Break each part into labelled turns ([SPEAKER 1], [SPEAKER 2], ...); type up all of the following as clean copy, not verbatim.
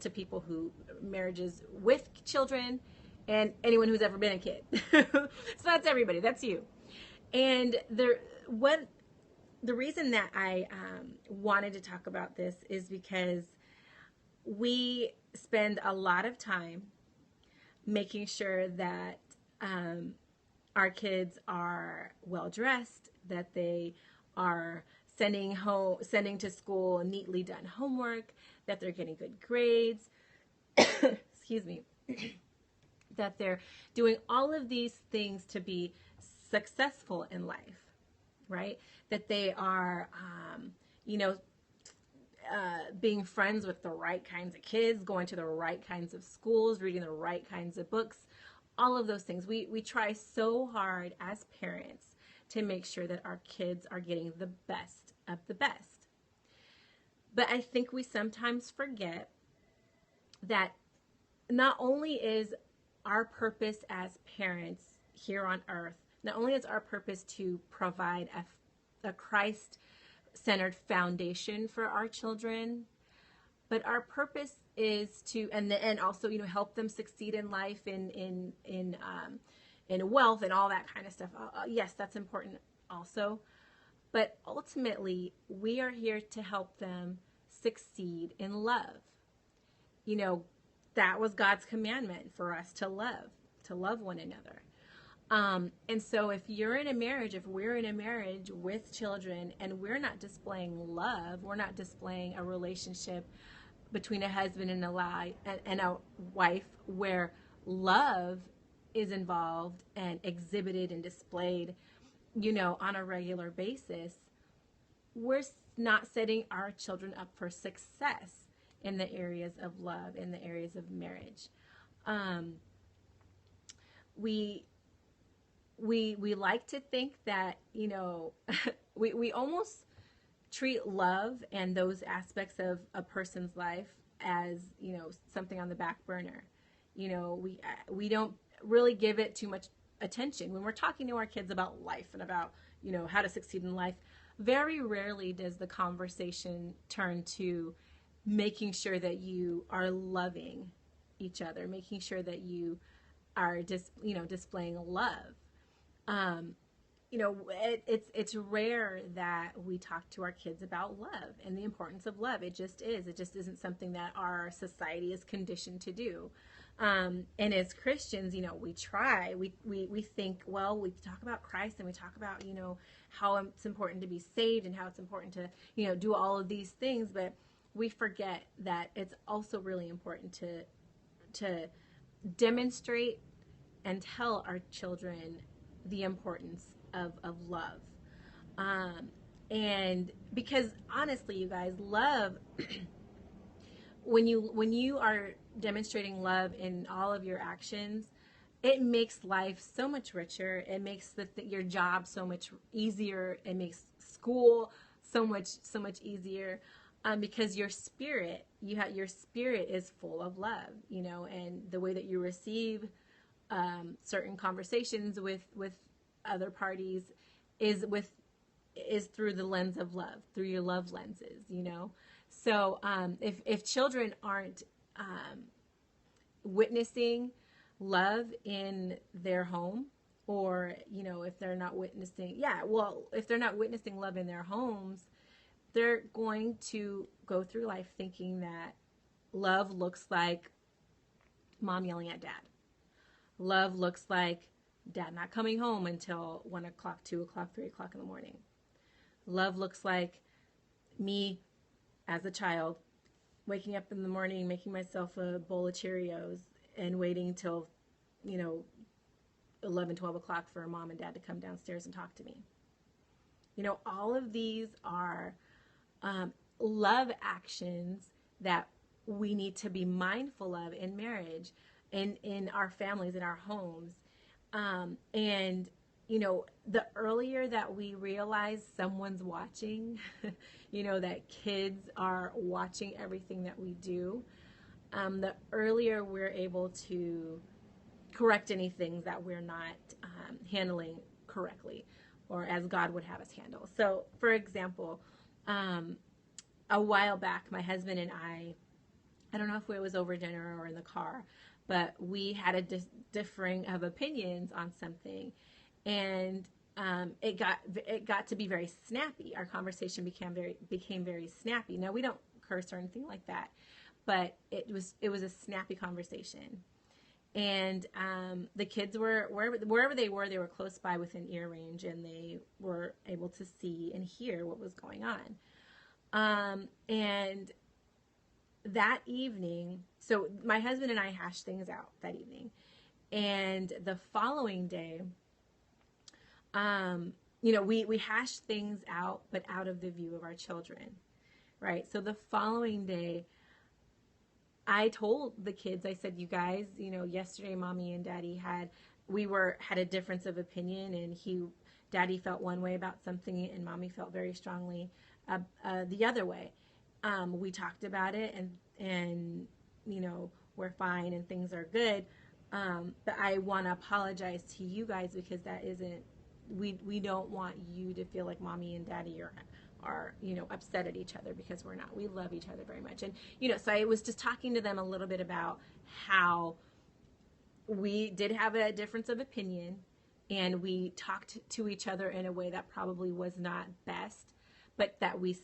[SPEAKER 1] to people who marriages with children and anyone who's ever been a kid. So that's everybody. That's you. And what the reason that I wanted to talk about this is because we spend a lot of time making sure that our kids are well dressed, that they are sending to school neatly done homework, that they're getting good grades, excuse me, that they're doing all of these things to be successful in life, right? That they are, you know, being friends with the right kinds of kids, going to the right kinds of schools, reading the right kinds of books, all of those things. We try so hard as parents to make sure that our kids are getting the best of the best. But I think we sometimes forget that not only is our purpose as parents here on earth, not only is our purpose to provide a Christ-centered foundation for our children, but our purpose is to and also, you know, help them succeed in life, in wealth and all that kind of stuff. Yes, that's important also. But ultimately, we are here to help them succeed in love. You know, that was God's commandment for us to love one another. And so if you're in a marriage, if we're in a marriage with children and we're not displaying love, we're not displaying a relationship between a husband and a wife where love is involved and exhibited and displayed, you know, on a regular basis, we're not setting our children up for success in the areas of love, in the areas of marriage. We like to think that, you know, we almost treat love and those aspects of a person's life as, you know, something on the back burner. You know, we don't really give it too much attention when we're talking to our kids about life and about, you know, how to succeed in life. Very rarely does the conversation turn to making sure that you are loving each other, making sure that you are displaying love. You know, it's rare that we talk to our kids about love and the importance of love. It just isn't something that our society is conditioned to do. And as Christians, you know, we think, well, we talk about Christ and we talk about, you know, how it's important to be saved and how it's important to, you know, do all of these things. But we forget that it's also really important to demonstrate and tell our children the importance of love. And because honestly, you guys, love, when you are demonstrating love in all of your actions, it makes life so much richer. It makes your job so much easier. It makes school so much easier, because your spirit is full of love, you know, and the way that you receive certain conversations with other parties is through the lens of love, through your love lenses, you know. So if children aren't witnessing love in their home, or, you know, if they're not witnessing love in their homes, they're going to go through life thinking that love looks like mom yelling at dad. Love looks like dad not coming home until 1 o'clock, 2 o'clock, 3 o'clock in the morning. Love looks like me as a child waking up in the morning, making myself a bowl of Cheerios and waiting till, you know, 11, 12 o'clock for mom and dad to come downstairs and talk to me. You know, all of these are love actions that we need to be mindful of in marriage and in our families, in our homes. And, you know, the earlier that we realize someone's watching, you know, that kids are watching everything that we do, the earlier we're able to correct anything that we're not handling correctly or as God would have us handle. So, for example, a while back, my husband and I I don't know if it was over dinner or in the car, but we had a differing of opinions on something, and it got to be very snappy. Our conversation became very snappy. Now we don't curse or anything like that, but it was a snappy conversation. And the kids were wherever they were close by within ear range, and they were able to see and hear what was going on. And that evening, so my husband and I hashed things out that evening. And the following day, we hashed things out, but out of the view of our children, right? So the following day, I told the kids, I said, you guys, yesterday mommy and daddy had a difference of opinion, and daddy felt one way about something and mommy felt very strongly the other way. We talked about it, and we're fine and things are good. But I want to apologize to you guys, because that isn't, we don't want you to feel like mommy and daddy are upset at each other, because we're not. We love each other very much. And so I was just talking to them a little bit about how we did have a difference of opinion, and we talked to each other in a way that probably was not best, but that we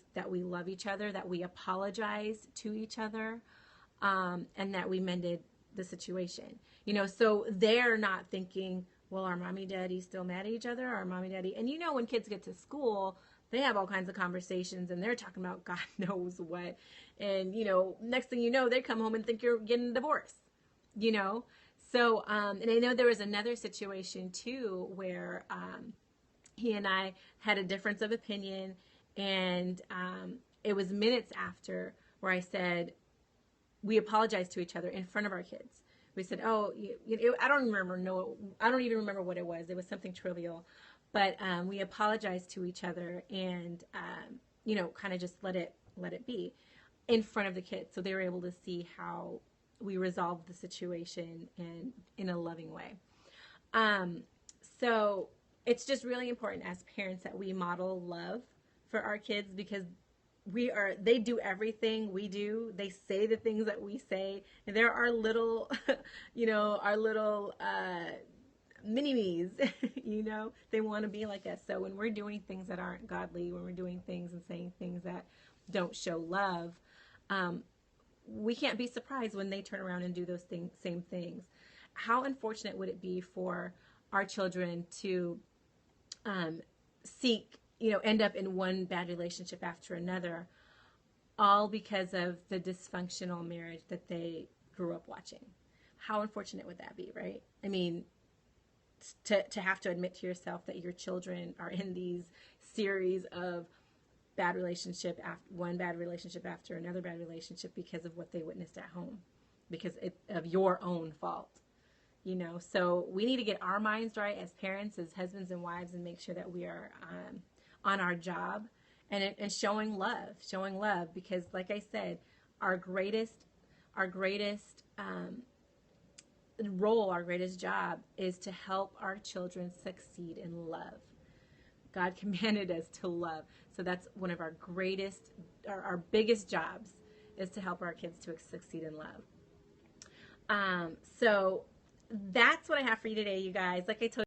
[SPEAKER 1] love each other, that we apologize to each other, and that we mended the situation. So they're not thinking, well, are mommy and daddy still mad at each other? Or mommy and daddy? And when kids get to school, they have all kinds of conversations, and they're talking about God knows what. And, next thing you know, they come home and think you're getting a divorce, So, and I know there was another situation too, where he and I had a difference of opinion, and it was minutes after where I said, we apologized to each other in front of our kids. We said, oh, I don't even remember what it was. It was something trivial. But we apologized to each other, and kind of just let it be in front of the kids, so they were able to see how we resolved the situation in a loving way. So it's just really important as parents that we model love for our kids, because they do everything we do. They say the things that we say, and they're our little, our little mini-me's, they want to be like us. So when we're doing things that aren't godly, when we're doing things and saying things that don't show love, we can't be surprised when they turn around and do those same things. How unfortunate would it be for our children to end up in one bad relationship after another, all because of the dysfunctional marriage that they grew up watching? How unfortunate would that be, right? I mean, to have to admit to yourself that your children are in these series of one bad relationship after another bad relationship because of what they witnessed at home, because of your own fault. So we need to get our minds right as parents, as husbands and wives, and make sure that we are on our job and showing love, because like I said, our greatest role, our greatest job is to help our children succeed in love. God commanded us to love. So that's one of our biggest jobs, is to help our kids to succeed in love. So that's what I have for you today, you guys. Like I told you,